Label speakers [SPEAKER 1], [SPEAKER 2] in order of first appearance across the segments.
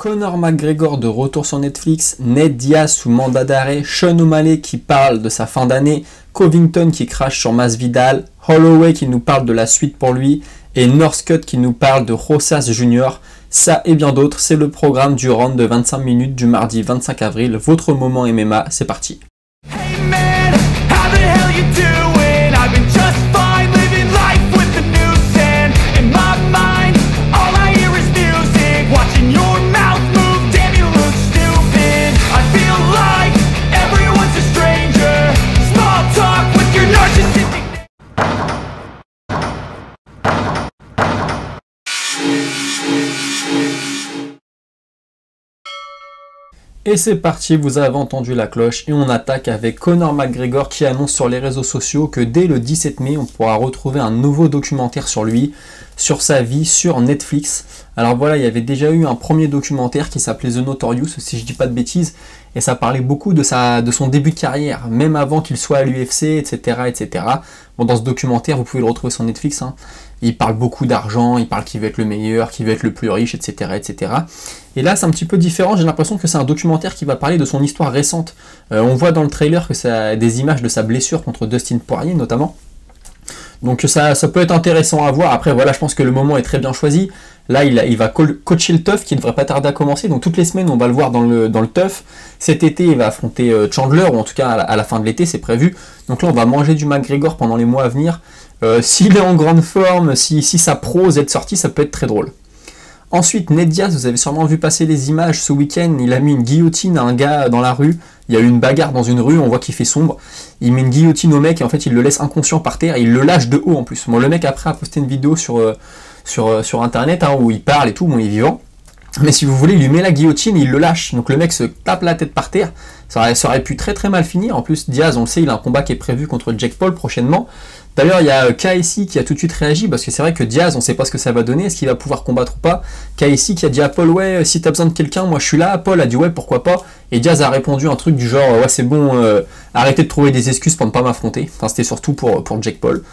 [SPEAKER 1] Conor McGregor de retour sur Netflix, Ned Diaz sous mandat d'arrêt, Sean O'Malley qui parle de sa fin d'année, Covington qui crache sur Masvidal, Holloway qui nous parle de la suite pour lui, et Northcutt qui nous parle de Rosas Jr. Ça et bien d'autres, c'est le programme du round de 25 minutes du mardi 25 avril, votre moment MMA, c'est parti.
[SPEAKER 2] Hey man, how the hell you doing? I've been just fine living life with the news and in my mind all I hear is music. Watching your mouth move, damn you look stupid. I feel like everyone's a stranger. Small talk with your narcissistic.
[SPEAKER 1] Et c'est parti, vous avez entendu la cloche et on attaque avec Conor McGregor qui annonce sur les réseaux sociaux que dès le 17 mai, on pourra retrouver un nouveau documentaire sur lui, sur sa vie, sur Netflix. Alors voilà, il y avait déjà eu un premier documentaire qui s'appelait The Notorious, si je dis pas de bêtises, et ça parlait beaucoup de son début de carrière, même avant qu'il soit à l'UFC, etc., etc. Bon, dans ce documentaire, vous pouvez le retrouver sur Netflix, hein. Il parle beaucoup d'argent, il parle qu'il veut être le meilleur, qu'il veut être le plus riche, etc., etc. Et là, c'est un petit peu différent, j'ai l'impression que c'est un documentaire qui va parler de son histoire récente. On voit dans le trailer que ça a des images de sa blessure contre Dustin Poirier, notamment. Donc ça peut être intéressant à voir. Après, voilà, je pense que le moment est très bien choisi. Là, il va coacher le TUF qui ne devrait pas tarder à commencer. Donc toutes les semaines, on va le voir dans le TUF. Cet été, il va affronter Chandler, ou en tout cas à la fin de l'été, c'est prévu. Donc là, on va manger du McGregor pendant les mois à venir. S'il est en grande forme, si sa prose est sortie, ça peut être très drôle. Ensuite, Ned Diaz, vous avez sûrement vu passer les images ce week-end, il a mis une guillotine à un gars dans la rue, il y a eu une bagarre dans une rue, on voit qu'il fait sombre, il met une guillotine au mec et en fait il le laisse inconscient par terre et il le lâche de haut en plus. Bon, le mec après a posté une vidéo sur internet hein, où il parle et tout, bon il est vivant, mais si vous voulez il lui met la guillotine et il le lâche, donc le mec se tape la tête par terre, ça aurait pu très très mal finir. En plus Diaz, on le sait, il a un combat qui est prévu contre Jake Paul prochainement. D'ailleurs, il y a KSI qui a tout de suite réagi, parce que c'est vrai que Diaz, on ne sait pas ce que ça va donner, est-ce qu'il va pouvoir combattre ou pas. KSI qui a dit à Paul, ouais, si t'as besoin de quelqu'un, moi je suis là. Paul a dit, ouais, pourquoi pas. Et Diaz a répondu un truc du genre, ouais, c'est bon, arrêtez de trouver des excuses pour ne pas m'affronter. Enfin, c'était surtout pour Jake Paul.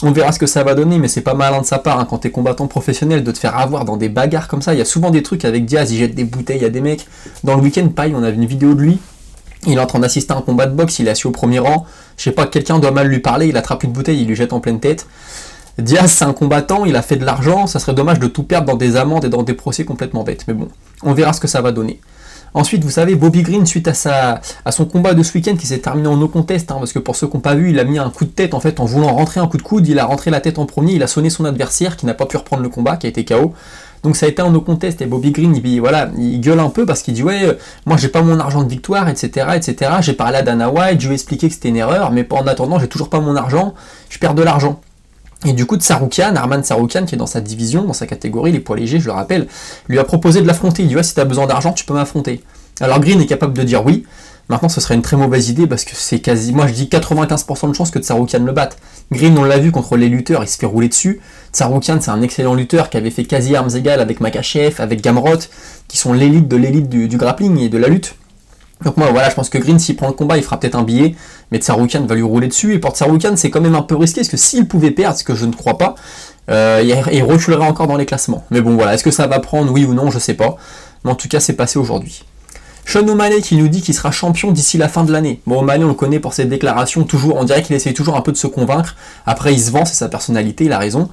[SPEAKER 1] On verra ce que ça va donner, mais c'est pas malin de sa part, hein, quand t'es combattant professionnel, de te faire avoir dans des bagarres comme ça. Il y a souvent des trucs avec Diaz, il jette des bouteilles à des mecs. Dans le week-end, pareil, on avait une vidéo de lui. Il est en train d'assister à un combat de boxe, il est assis au premier rang, je sais pas, quelqu'un doit mal lui parler, il attrape une bouteille, il lui jette en pleine tête. Diaz, c'est un combattant, il a fait de l'argent, ça serait dommage de tout perdre dans des amendes et dans des procès complètement bêtes, mais bon, on verra ce que ça va donner. Ensuite, vous savez, Bobby Green, suite à son combat de ce week-end qui s'est terminé en no contest, hein, parce que pour ceux qui n'ont pas vu, il a mis un coup de tête en fait en voulant rentrer un coup de coude, il a rentré la tête en premier, il a sonné son adversaire qui n'a pas pu reprendre le combat, qui a été KO. Donc ça a été un no contest et Bobby Green, il gueule un peu parce qu'il dit ouais, moi j'ai pas mon argent de victoire, etc., etc. J'ai parlé à Dana White, je lui ai expliqué que c'était une erreur, mais en attendant, j'ai toujours pas mon argent, je perds de l'argent. Et du coup, Arman Tsarukyan, qui est dans sa division, dans sa catégorie, les poids légers, je le rappelle, lui a proposé de l'affronter. Il dit ouais, si t'as besoin d'argent, tu peux m'affronter. Alors Green est capable de dire oui. Maintenant, ce serait une très mauvaise idée parce que c'est quasi, moi je dis 95% de chance que Tsarukyan le batte. Green, on l'a vu contre les lutteurs, il se fait rouler dessus. Tsarukyan, c'est un excellent lutteur qui avait fait quasi armes égales avec Makhachev, avec Gamrot, qui sont l'élite de l'élite du grappling et de la lutte. Donc moi, voilà, je pense que Green, s'il prend le combat, il fera peut-être un billet, mais Tsarukyan va lui rouler dessus. Et pour Tsarukyan, c'est quand même un peu risqué, parce que s'il pouvait perdre, ce que je ne crois pas, il reculerait encore dans les classements. Mais bon, voilà, est-ce que ça va prendre, oui ou non, je sais pas. Mais en tout cas, c'est passé aujourd'hui. Sean O'Malley qui nous dit qu'il sera champion d'ici la fin de l'année. Bon, O'Malley, on le connaît pour ses déclarations, toujours, on dirait qu'il essaye toujours un peu de se convaincre. Après, il se vend, c'est sa personnalité, il a raison.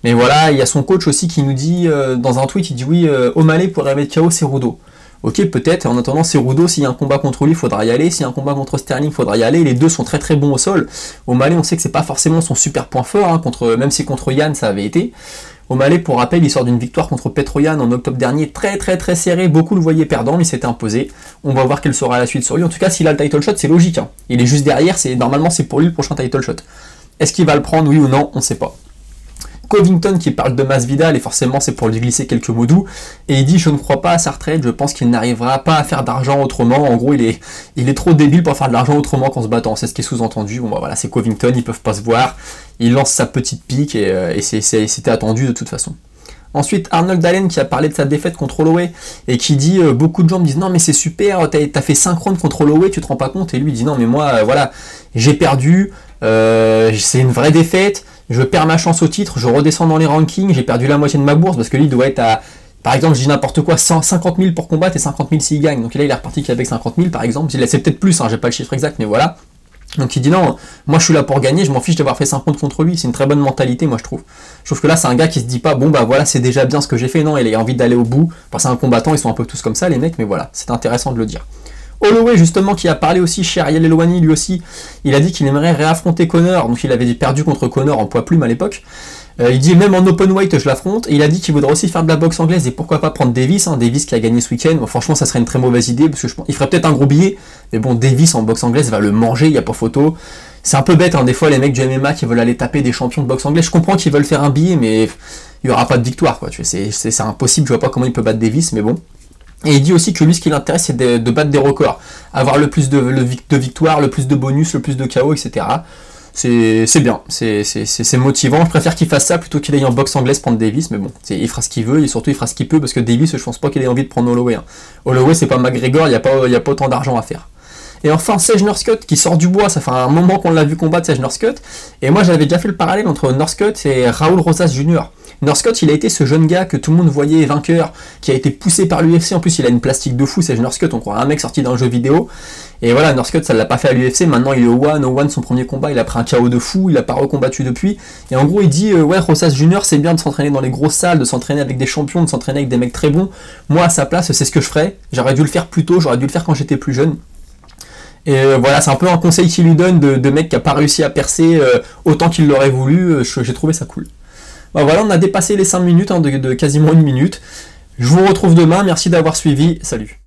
[SPEAKER 1] Mais voilà, il y a son coach aussi qui nous dit, dans un tweet, il dit oui, O'Malley pourrait mettre KO Cerudo. Ok, peut-être, en attendant, Cerudo, s'il y a un combat contre lui, il faudra y aller. S'il y a un combat contre Sterling, il faudra y aller. Les deux sont très très bons au sol. O'Malley, on sait que c'est pas forcément son super point fort, hein, même si contre Yann, ça avait été. O'Malley, pour rappel, il sort d'une victoire contre Petroyan en octobre dernier, très très très serré, beaucoup le voyaient perdant, mais il s'était imposé. On va voir quelle sera la suite sur lui. En tout cas, s'il a le title shot, c'est logique, hein. Il est juste derrière, normalement c'est pour lui le prochain title shot. Est-ce qu'il va le prendre, oui ou non, on ne sait pas. Covington qui parle de Masvidal, et forcément c'est pour lui glisser quelques mots doux, et il dit je ne crois pas à sa retraite, je pense qu'il n'arrivera pas à faire d'argent autrement. En gros, il est trop débile pour faire de l'argent autrement qu'en se battant, c'est ce qui est sous-entendu. Bon bah voilà, c'est Covington, ils peuvent pas se voir, il lance sa petite pique et c'était attendu de toute façon. Ensuite, Arnold Allen qui a parlé de sa défaite contre Holloway et qui dit, beaucoup de gens me disent non mais c'est super, t'as fait 5 rounds contre Holloway, tu te rends pas compte, et lui il dit non mais moi voilà, j'ai perdu, c'est une vraie défaite, je perds ma chance au titre, je redescends dans les rankings, j'ai perdu la moitié de ma bourse parce que lui il doit être à par exemple, je dis n'importe quoi, 50 000 pour combattre et 50 000 s'il gagne. Donc là, il est reparti qu'avec 50 000 par exemple. C'est peut-être plus, hein, j'ai pas le chiffre exact, mais voilà. Donc il dit non, moi je suis là pour gagner, je m'en fiche d'avoir fait 50 contre lui. C'est une très bonne mentalité, moi je trouve. Je trouve que là, c'est un gars qui se dit pas, bon bah voilà, c'est déjà bien ce que j'ai fait. Non, il a envie d'aller au bout. Enfin, c'est un combattant, ils sont un peu tous comme ça, les mecs, mais voilà, c'est intéressant de le dire. Holloway, justement, qui a parlé aussi chez Ariel Helwani, lui aussi, il a dit qu'il aimerait réaffronter Conor. Donc il avait perdu contre Conor en poids plume à l'époque. Il dit même en open weight je l'affronte, et il a dit qu'il voudrait aussi faire de la boxe anglaise, et pourquoi pas prendre Davis, hein, Davis qui a gagné ce week-end. Bon, franchement ça serait une très mauvaise idée, parce que je pense il ferait peut-être un gros billet, mais bon, Davis en boxe anglaise va le manger, il n'y a pas photo. C'est un peu bête, hein, des fois les mecs du MMA qui veulent aller taper des champions de boxe anglaise, je comprends qu'ils veulent faire un billet, mais il n'y aura pas de victoire, quoi. C'est impossible, je vois pas comment il peut battre Davis, mais bon. Et il dit aussi que lui, ce qui l'intéresse, c'est de battre des records, avoir le plus de victoires, le plus de bonus, le plus de KO, etc. C'est bien, c'est motivant. Je préfère qu'il fasse ça plutôt qu'il aille en boxe anglaise prendre Davis, mais bon, il fera ce qu'il veut et surtout il fera ce qu'il peut parce que Davis, je pense pas qu'il ait envie de prendre Holloway. Hein. Holloway, c'est pas McGregor, il y a pas autant d'argent à faire. Et enfin, Sage Northcutt qui sort du bois, ça fait un moment qu'on l'a vu combattre Sage Northcutt. Et moi, j'avais déjà fait le parallèle entre Northcutt et Raul Rosas Jr. Northcutt, il a été ce jeune gars que tout le monde voyait vainqueur, qui a été poussé par l'UFC. En plus, il a une plastique de fou, Sage Northcutt, on croit un mec sorti d'un jeu vidéo. Et voilà, Northcutt, ça l'a pas fait à l'UFC. Maintenant, il est au One, son premier combat, il a pris un KO de fou, il a pas recombattu depuis. Et en gros, il dit ouais, Rosas Jr, c'est bien de s'entraîner dans les grosses salles, de s'entraîner avec des champions, de s'entraîner avec des mecs très bons. Moi, à sa place, c'est ce que je ferais. J'aurais dû le faire plus tôt, j'aurais dû le faire quand j'étais plus jeune. Et voilà, c'est un peu un conseil qu'il lui donne de mec qui a pas réussi à percer autant qu'il l'aurait voulu. J'ai trouvé ça cool. Bah voilà, on a dépassé les 5 minutes, hein, de quasiment 1 minute. Je vous retrouve demain, merci d'avoir suivi, salut.